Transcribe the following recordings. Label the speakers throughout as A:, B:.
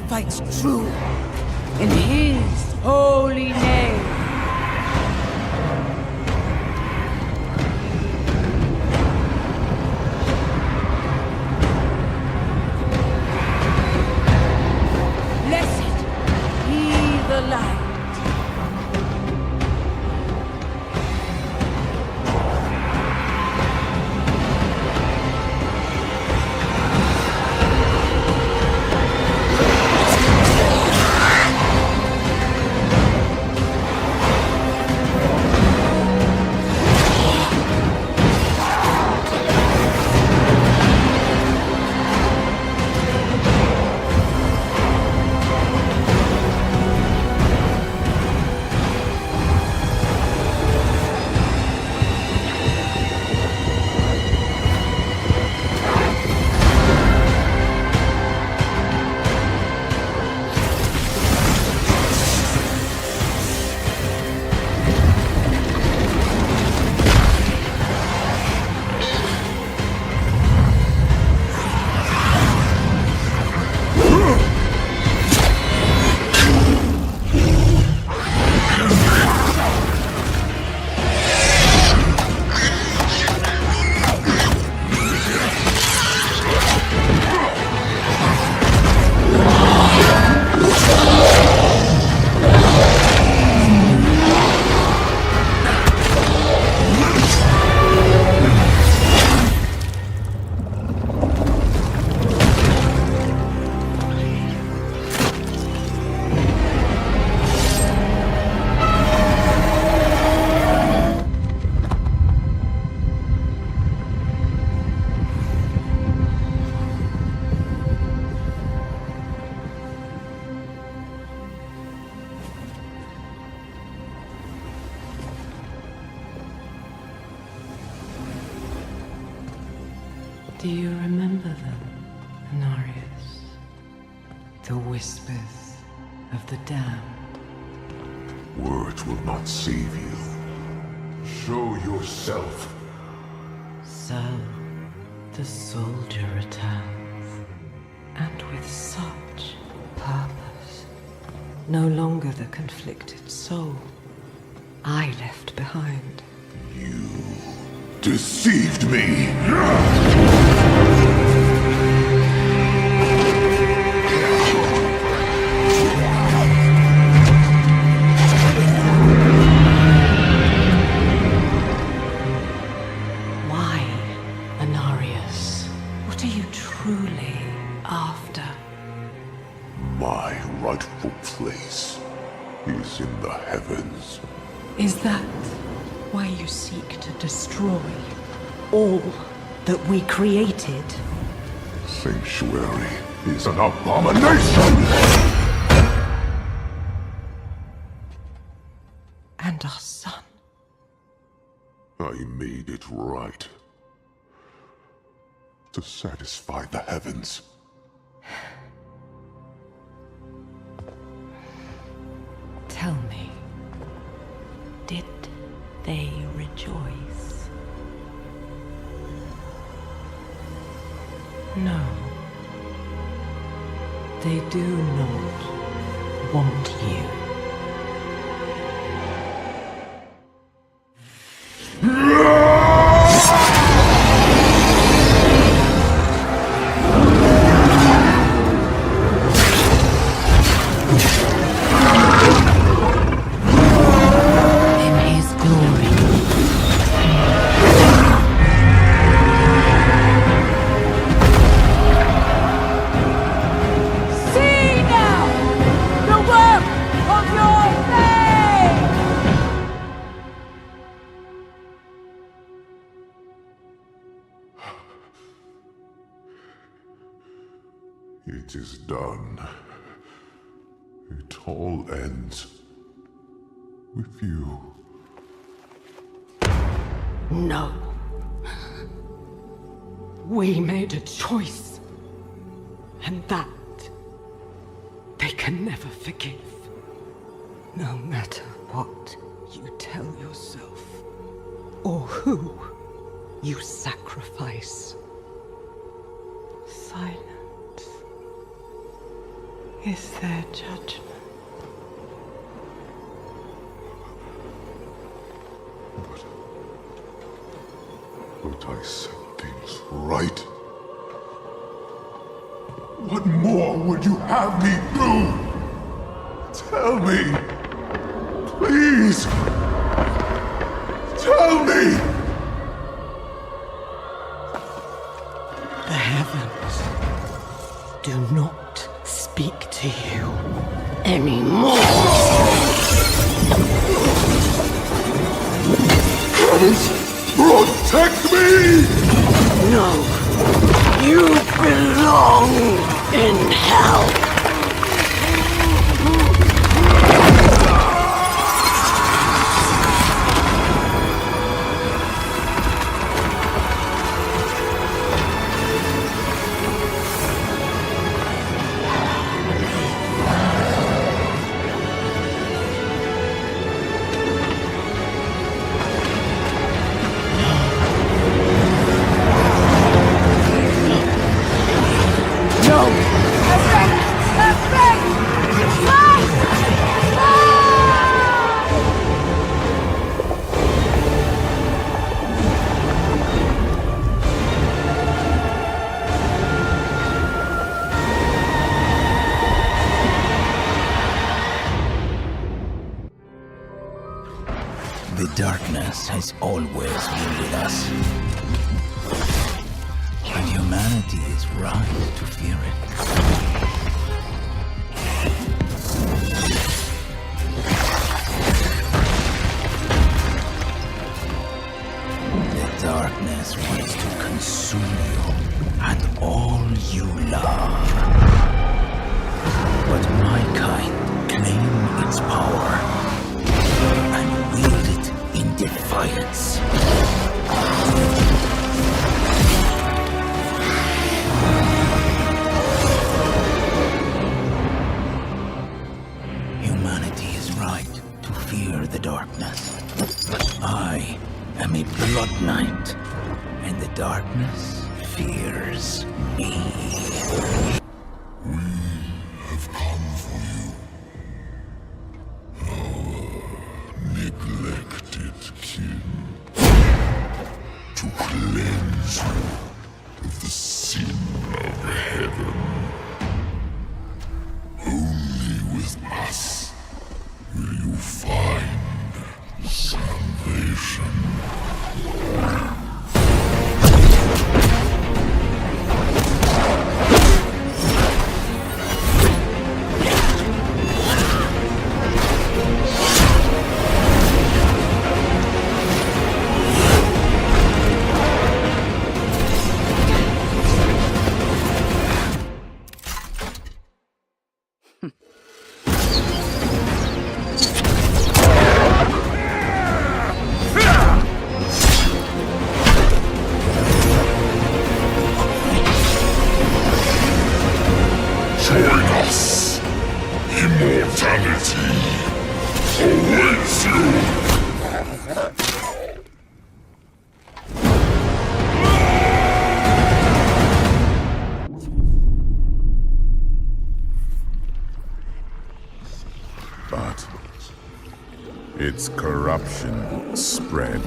A: fights true in his holy name. Blessed be the light.
B: Do you remember them, Anarius? The whispers of the damned.
C: Words will not save you. Show yourself.
B: So, the soldier returns, and with such purpose. No longer the conflicted soul I left behind.
C: You deceived me!
B: Why, Anarius? What are you truly after?
C: My rightful place is in the heavens.
B: Is that why you seek to destroy all that we created?
C: Sanctuary is an abomination!
B: And our son.
C: I made it right. To satisfy the heavens.
B: Tell me, did they rejoice? No. They do not want you.
C: It is done. It all ends with you.
B: No. We made a choice. And that they can never forgive. No matter what you tell yourself, or who you sacrifice. Silence is their judgment.
C: But I set things right. What more would you have me do? Tell me. Please. Tell me.
B: The heavens do not speak to you anymore.
C: Heavens, protect me!
B: No, you belong in hell.
D: The darkness has always been with us. And humanity is right to fear it. The darkness wants to consume you and all you love. But my kind claim its power and wield it in defiance. Humanity is right to fear the darkness. I am a blood knight, and the darkness fears me.
C: We have come for you. Neglected kin, to cleanse you of the sin of heaven. Only with us will you find salvation. Join us. Immortality awaits you. But its corruption spread.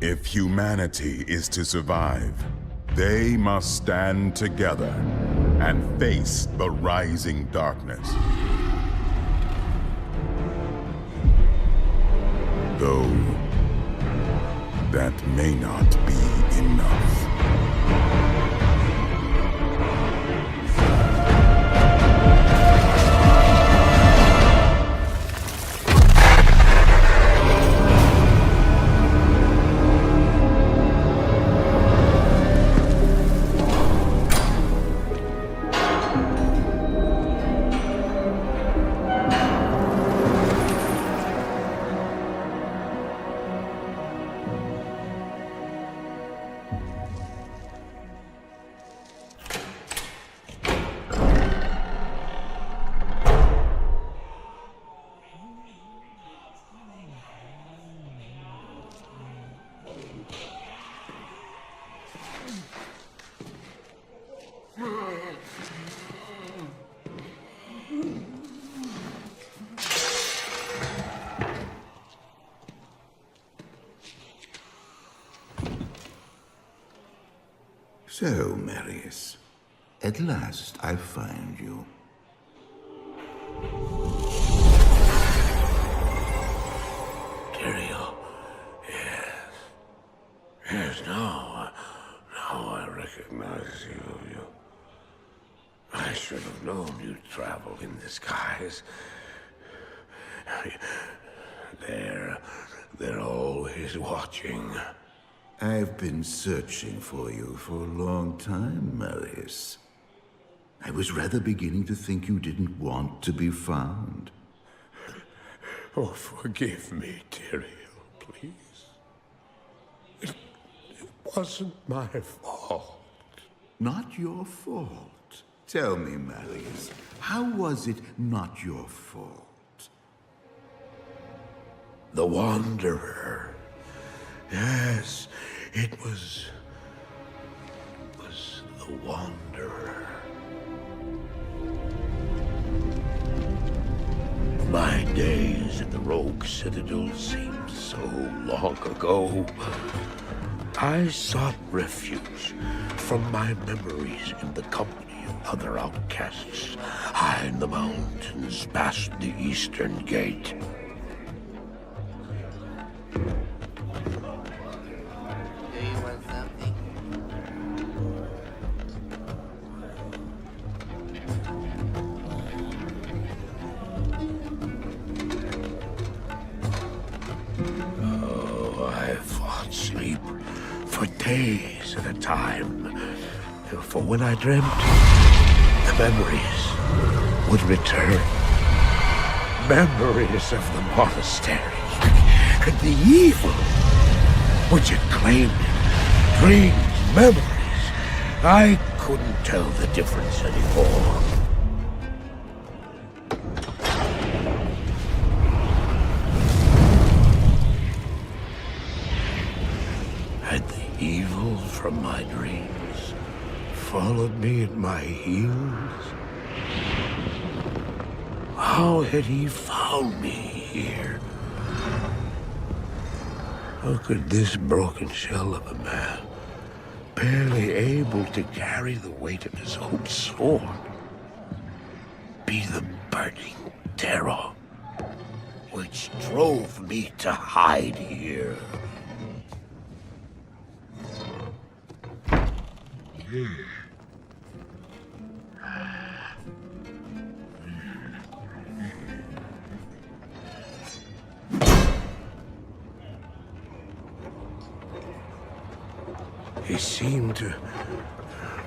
C: If humanity is to survive, they must stand together and face the rising darkness. Though that may not be enough.
E: So, Marius, at last I find you.
F: Tyrael, yes. Yes, now I recognize you. I should have known you'd travel in disguise. They're always watching.
E: I've been searching for you for a long time, Marius. I was rather beginning to think you didn't want to be found.
F: Oh, forgive me, Tyrael, please. It wasn't my fault.
E: Not your fault. Tell me, Marius, how was it not your fault?
F: The Wanderer. Yes, it was the Wanderer. My days at the Rogue Citadel seemed so long ago. I sought refuge from my memories in the company of other outcasts, high in the mountains past the Eastern Gate. For days at a time. For when I dreamt, the memories would return. Memories of the monastery and the evil which had claimed it. Dreams, memories. I couldn't tell the difference anymore. Evil from my dreams followed me at my heels. How had he found me here? How could this broken shell of a man, barely able to carry the weight of his own sword, be the burning terror which drove me to hide here? He seemed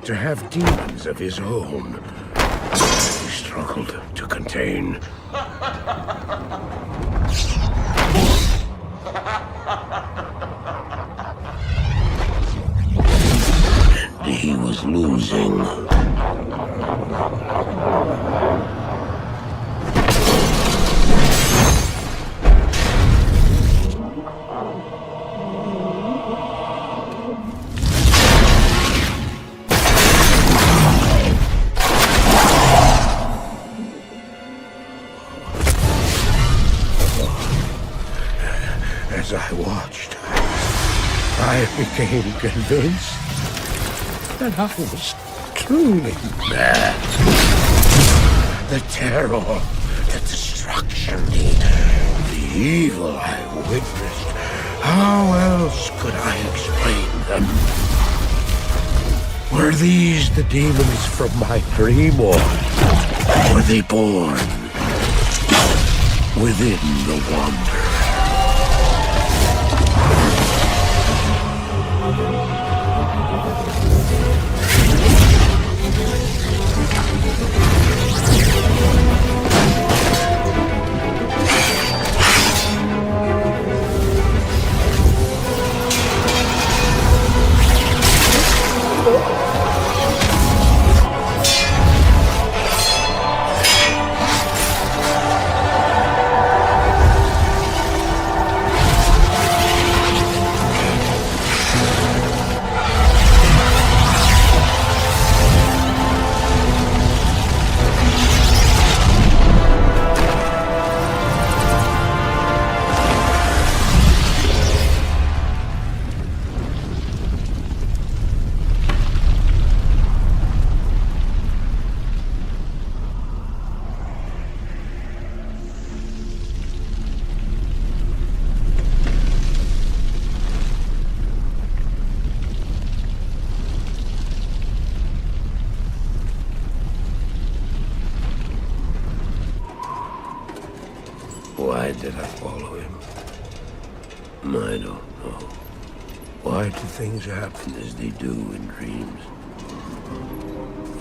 F: to have demons of his own. He struggled to contain. And he was losing. As I watched, I became convinced that I was truly mad. The terror, the destruction, the evil I witnessed. How else could I explain them? Were these the demons from my dream, or were they born within the wonder? Why did I follow him? I don't know. Why do things happen as they do in dreams?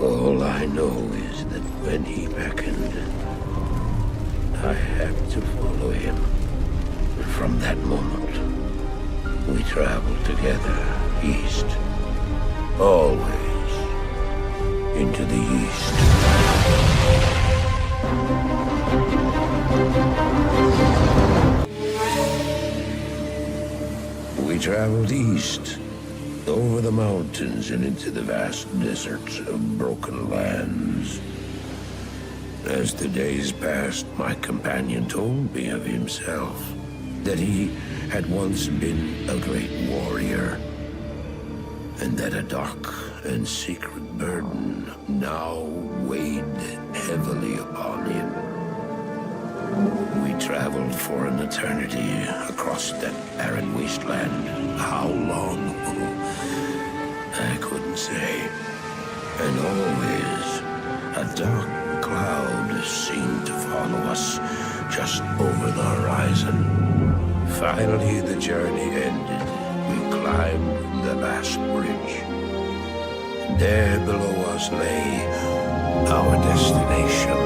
F: All I know is that when he beckoned, I had to follow him. From that moment, we traveled together east. Always into the east. We traveled east, over the mountains and into the vast deserts of broken lands. As the days passed, my companion told me of himself, that he had once been a great warrior, and that a dark and secret burden now weighed heavily upon him. We traveled for an eternity across that arid wasteland. How long? I couldn't say. And always, a dark cloud seemed to follow us just over the horizon. Finally, the journey ended. We climbed the last bridge. There below us lay our destination.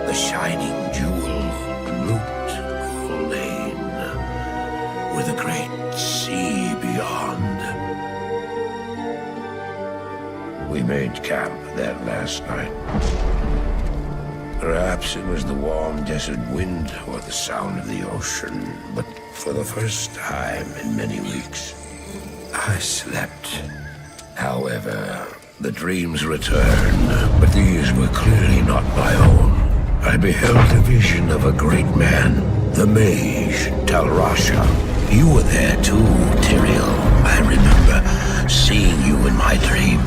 F: The shining jewel, Loot Lane, with a great sea beyond. We made camp that last night. Perhaps it was the warm desert wind or the sound of the ocean, but for the first time in many weeks, I slept. However, the dreams returned, but these were clearly not my own. I beheld a vision of a great man, the mage, Talrasha. You were there too, Tyrael. I remember seeing you in my dream.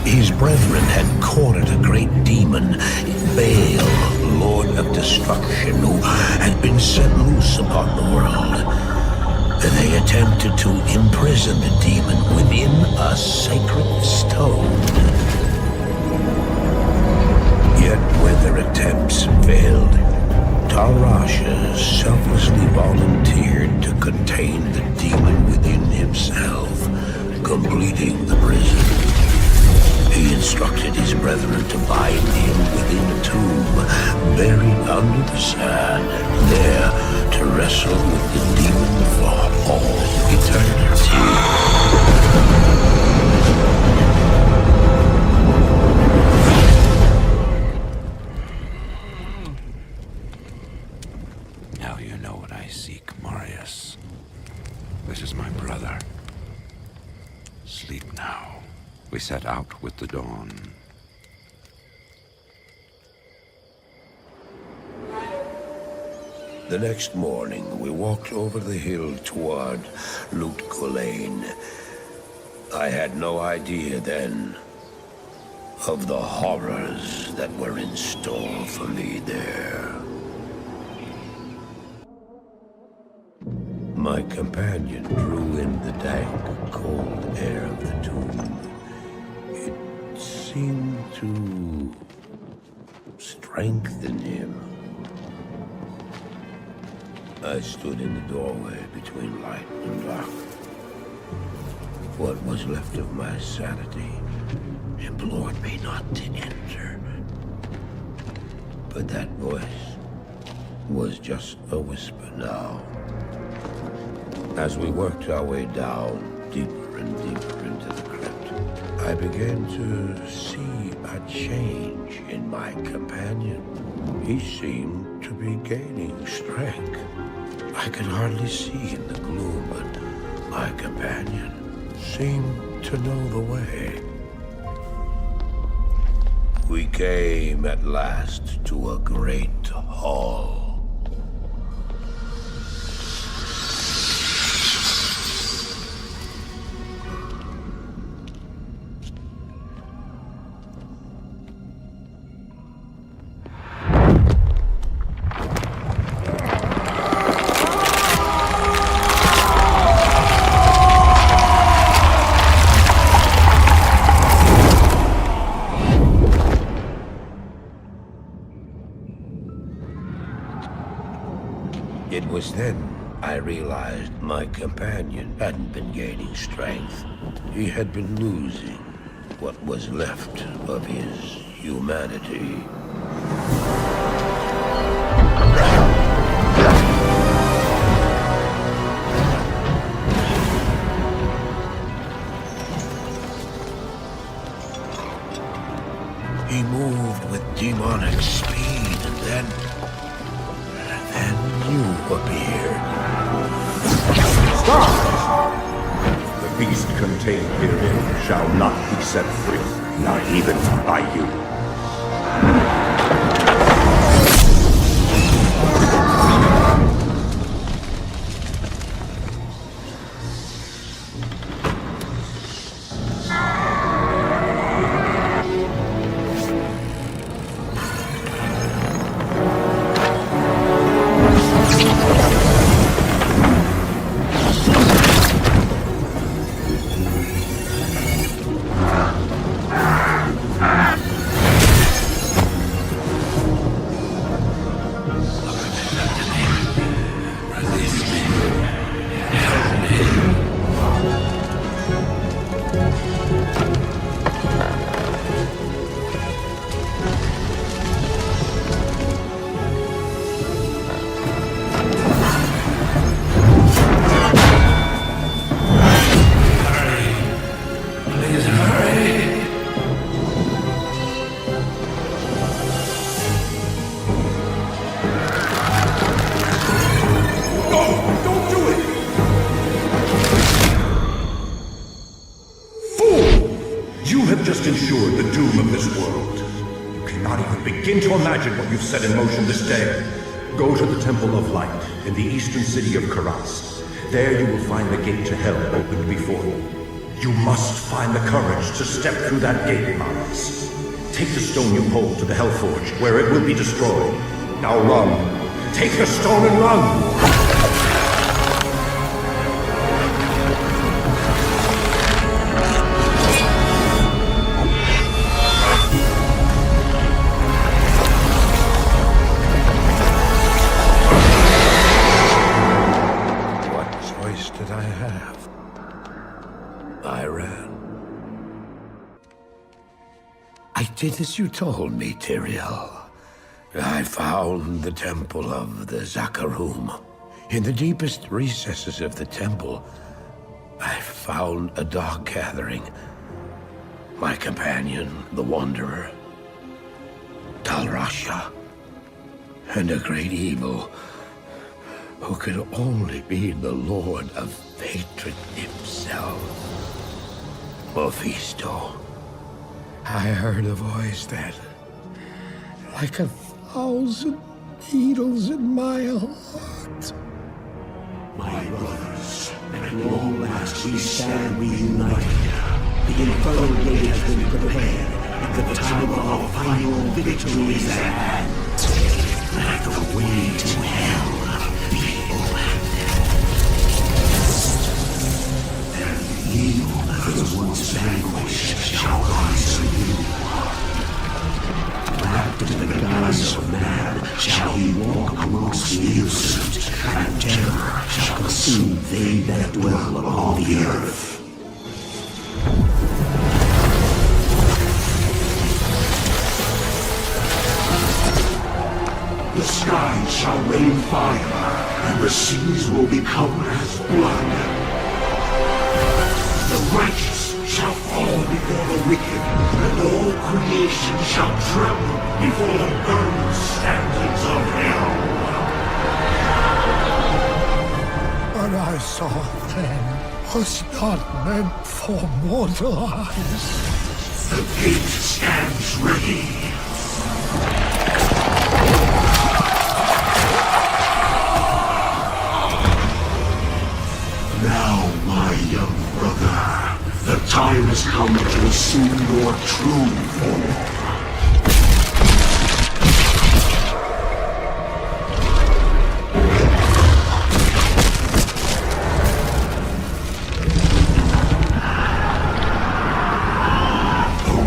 F: His brethren had cornered a great demon, Baal, Lord of Destruction, who had been set loose upon the world. They attempted to imprison the demon within a sacred stone. Yet when their attempts failed, Talrasha selflessly volunteered to contain the demon within himself, completing the prison. He instructed his brethren to bind him within a tomb, buried under the sand, there to wrestle with the demon for all eternity.
G: Now you know what I seek, Marius. This is my brother. Sleep now. We set out with the dawn.
F: The next morning, we walked over the hill toward Lutgolain. I had no idea then of the horrors that were in store for me there. My companion drew in the dank, cold air of the tomb. It seemed to strengthen him. I stood in the doorway between light and dark. What was left of my sanity implored me not to enter. But that voice was just a whisper now. As we worked our way down, deeper and deeper into the crypt, I began to see a change in my companion. He seemed to be gaining strength. I could hardly see in the gloom, but my companion seemed to know the way. We came at last to a great hall. It was then I realized my companion hadn't been gaining strength. He had been losing what was left of his humanity. He moved with demonic speed, and then you appeared.
H: Stop! The beast contained herein shall not be set free, not even by you. Just ensured the doom of this world. You cannot even begin to imagine what you've set in motion this day. Go to the Temple of Light in the eastern city of Karas. There you will find the gate to hell opened before you. You must find the courage to step through that gate, Marius. Take the stone you hold to the Hellforge, where it will be destroyed. Now run. Take the stone and run!
F: I did as you told me, Tyrael. I found the temple of the Zakarum. In the deepest recesses of the temple, I found a dark gathering. My companion, the Wanderer, Talrasha, and a great evil who could only be the Lord of Hatred himself, Mephisto. I heard a voice that, like 1,000
I: needles in my heart.
J: My brothers, at long last we stand reunited. The infernal gate has been prepared, and the time of our final victory is at hand. Let the way to hell be opened. And evil that was once vanquished shall rise anew. Wrapped in the guise of man shall he walk amongst the innocent, and terror shall consume they that dwell upon the earth. The skies shall rain fire, and the seas will become as blood. The righteous shall fall before the wicked, and all creation shall tremble before the burning standards of hell.
I: What I saw then was not meant for mortal eyes.
J: The gate stands ready. Now, my young brother, the time has come to assume your true form.